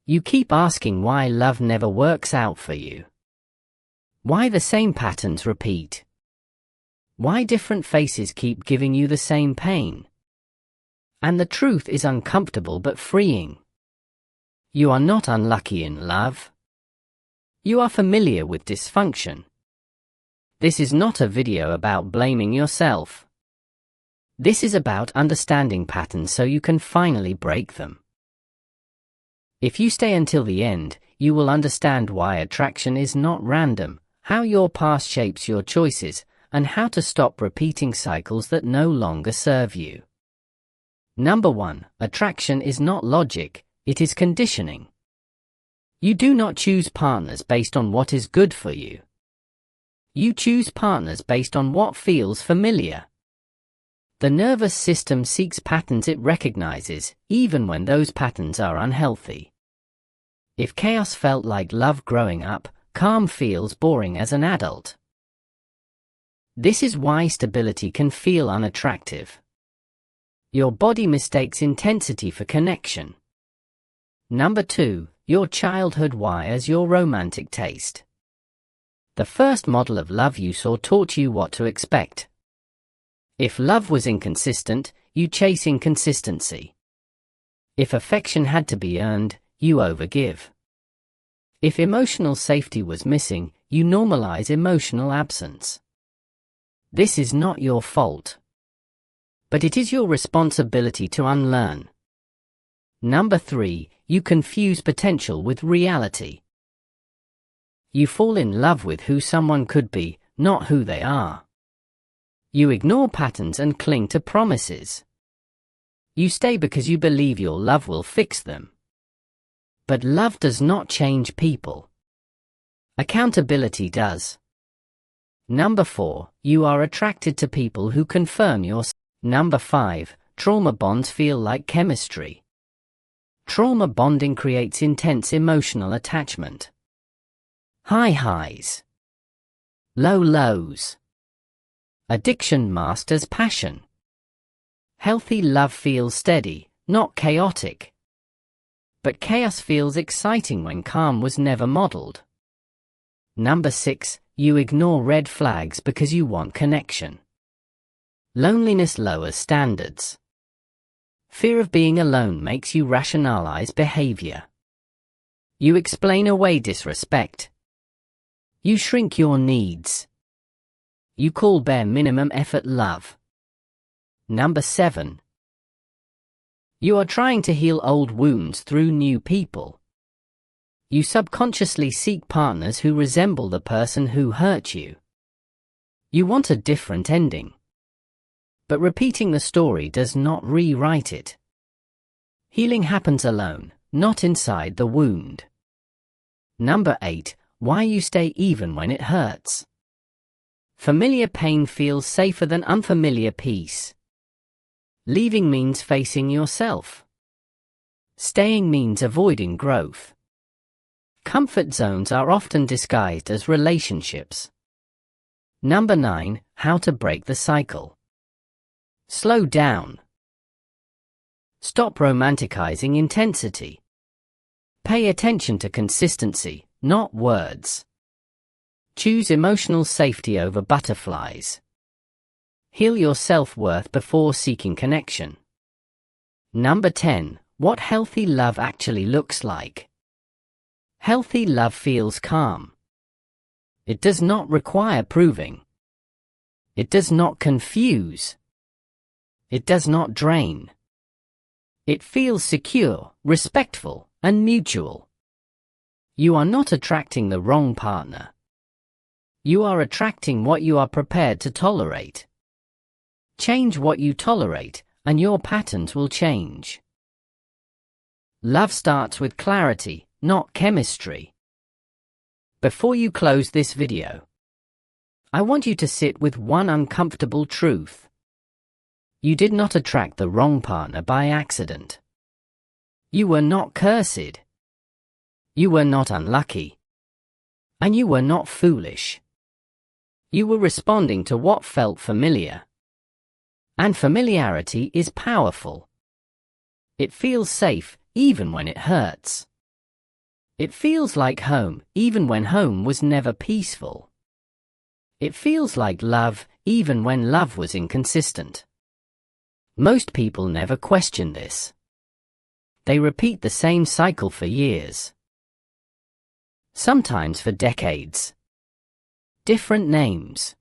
You keep asking why love never works out for you. Why the same patterns repeat? Why different faces keep giving you the same pain? And the truth is uncomfortable but freeing. You are not unlucky in love. You are familiar with dysfunction. This is not a video about blaming yourself. This is about understanding patterns so you can finally break them. If you stay until the end, you will understand why attraction is not random, how your past shapes your choices, and how to stop repeating cycles that no longer serve you. Number 1. Attraction is not logic, it is conditioning. You do not choose partners based on what is good for you. You choose partners based on what feels familiar. The nervous system seeks patterns it recognizes, even when those patterns are unhealthy. If chaos felt like love growing up, calm feels boring as an adult. This is why stability can feel unattractive. Your body mistakes intensity for connection. Number 2. Your childhood wires your romantic taste. The first model of love you saw taught you what to expect. If love was inconsistent, you chase inconsistency. If affection had to be earned, you overgive. If emotional safety was missing, you normalize emotional absence. This is not your fault. But it is your responsibility to unlearn. Number 3. You confuse potential with reality. You fall in love with who someone could be, not who they are. You ignore patterns and cling to promises. You stay because you believe your love will fix them. But love does not change people. Accountability does. Number 4. You are attracted to people who confirm your. Number 5. Trauma bonds feel like chemistry. Trauma bonding creates intense emotional attachment. High highs. Low lows. Addiction masked as passion. Healthy love feels steady, not chaotic. But chaos feels exciting when calm was never modeled. Number 6. You ignore red flags because you want connection. Loneliness lowers standards. Fear of being alone makes you rationalize behavior. You explain away disrespect. You shrink your needs. You call bare minimum effort love. Number 7. You are trying to heal old wounds through new people. You subconsciously seek partners who resemble the person who hurt you. You want a different ending. But repeating the story does not rewrite it. Healing happens alone, not inside the wound. Number 8. Why you stay even when it hurts. Familiar pain feels safer than unfamiliar peace. Leaving means facing yourself. Staying means avoiding growth. Comfort zones are often disguised as relationships. Number 9. How to break the cycle. Slow down. Stop romanticizing intensity. Pay attention to consistency, not words. Choose emotional safety over butterflies. Heal your self-worth before seeking connection. Number 10. What healthy love actually looks like. Healthy love feels calm. It does not require proving. It does not confuse. It does not drain. It feels secure, respectful, and mutual. You are not attracting the wrong partner. You are attracting what you are prepared to tolerate. Change what you tolerate, and your patterns will change. Love starts with clarity, not chemistry. Before you close this video, I want you to sit with one uncomfortable truth. You did not attract the wrong partner by accident. You were not cursed. You were not unlucky. And you were not foolish. You were responding to what felt familiar. And familiarity is powerful. It feels safe, even when it hurts. It feels like home, even when home was never peaceful. It feels like love, even when love was inconsistent. Most people never question this. They repeat the same cycle for years. Sometimes for decades. Different names.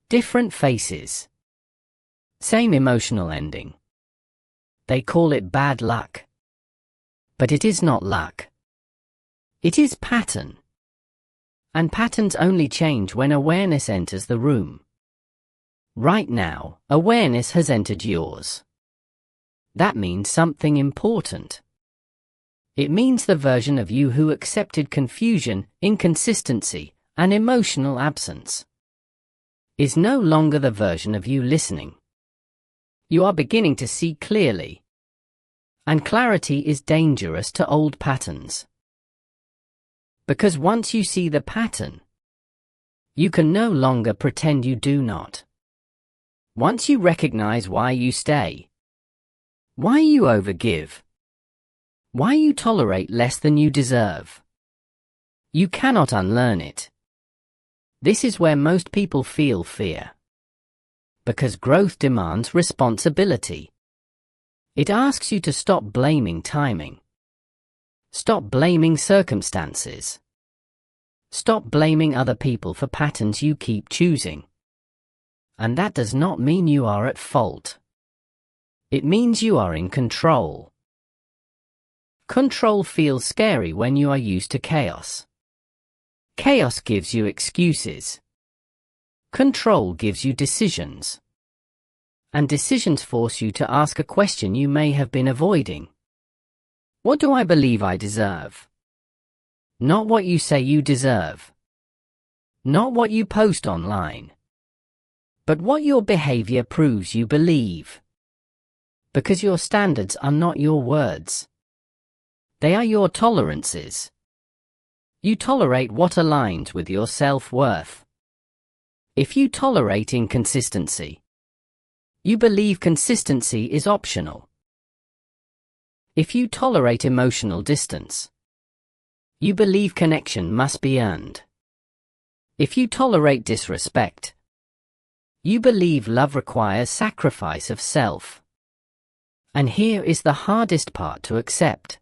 Different faces. Same emotional ending. They call it bad luck. But it is not luck. It is pattern. And patterns only change when awareness enters the room. Right now, awareness has entered yours. That means something important. It means the version of you who accepted confusion, inconsistency, and emotional absence is no longer the version of you listening. You are beginning to see clearly. And clarity is dangerous to old patterns. Because once you see the pattern, you can no longer pretend you do not. Once you recognize why you stay, why you overgive, why you tolerate less than you deserve, you cannot unlearn it. This is where most people feel fear. Because growth demands responsibility. It asks you to stop blaming timing. Stop blaming circumstances. Stop blaming other people for patterns you keep choosing. And that does not mean you are at fault. It means you are in control. Control feels scary when you are used to chaos. Chaos gives you excuses. Control gives you decisions. And decisions force you to ask a question you may have been avoiding. What do I believe I deserve? Not what you say you deserve. Not what you post online. But what your behavior proves you believe. Because your standards are not your words. They are your tolerances. You tolerate what aligns with your self-worth. If you tolerate inconsistency, you believe consistency is optional. If you tolerate emotional distance, you believe connection must be earned. If you tolerate disrespect, you believe love requires sacrifice of self. And here is the hardest part to accept.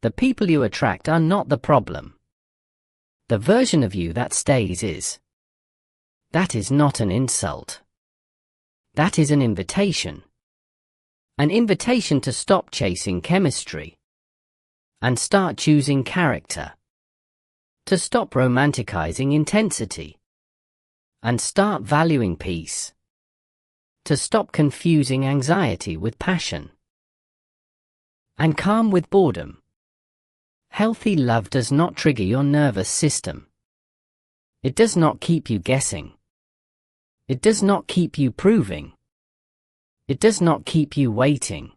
The people you attract are not the problem. The version of you that stays is. That is not an insult. That is an invitation. An invitation to stop chasing chemistry and start choosing character. To stop romanticizing intensity and start valuing peace. To stop confusing anxiety with passion and calm with boredom. Healthy love does not trigger your nervous system. It does not keep you guessing. It does not keep you proving. It does not keep you waiting.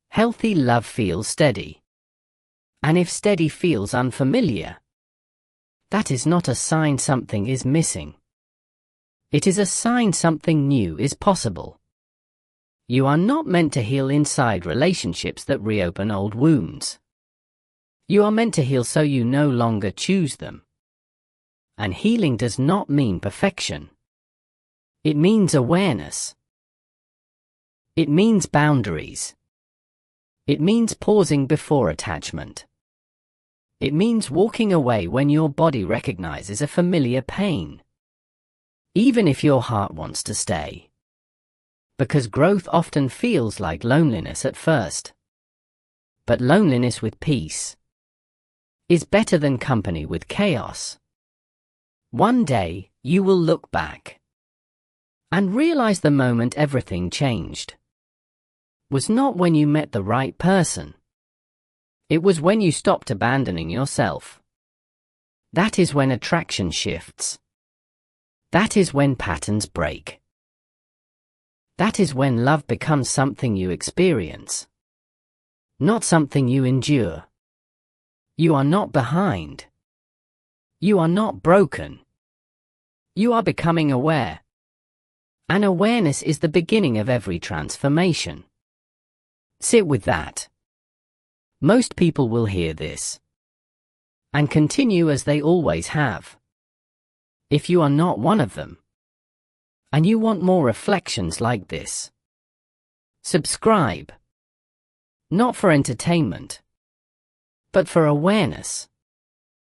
Healthy love feels steady. And if steady feels unfamiliar, that is not a sign something is missing. It is a sign something new is possible. You are not meant to heal inside relationships that reopen old wounds. You are meant to heal so you no longer choose them. And healing does not mean perfection. It means awareness. It means boundaries. It means pausing before attachment. It means walking away when your body recognizes a familiar pain. Even if your heart wants to stay. Because growth often feels like loneliness at first. But loneliness with peace is better than company with chaos. One day, you will look back and realize the moment everything changed was not when you met the right person. It was when you stopped abandoning yourself. That is when attraction shifts. That is when patterns break. That is when love becomes something you experience, not something you endure. You are not behind. You are not broken. You are becoming aware. And awareness is the beginning of every transformation. Sit with that. Most people will hear this and continue as they always have. If you are not one of them, and you want more reflections like this, subscribe. Not for entertainment, but for awareness.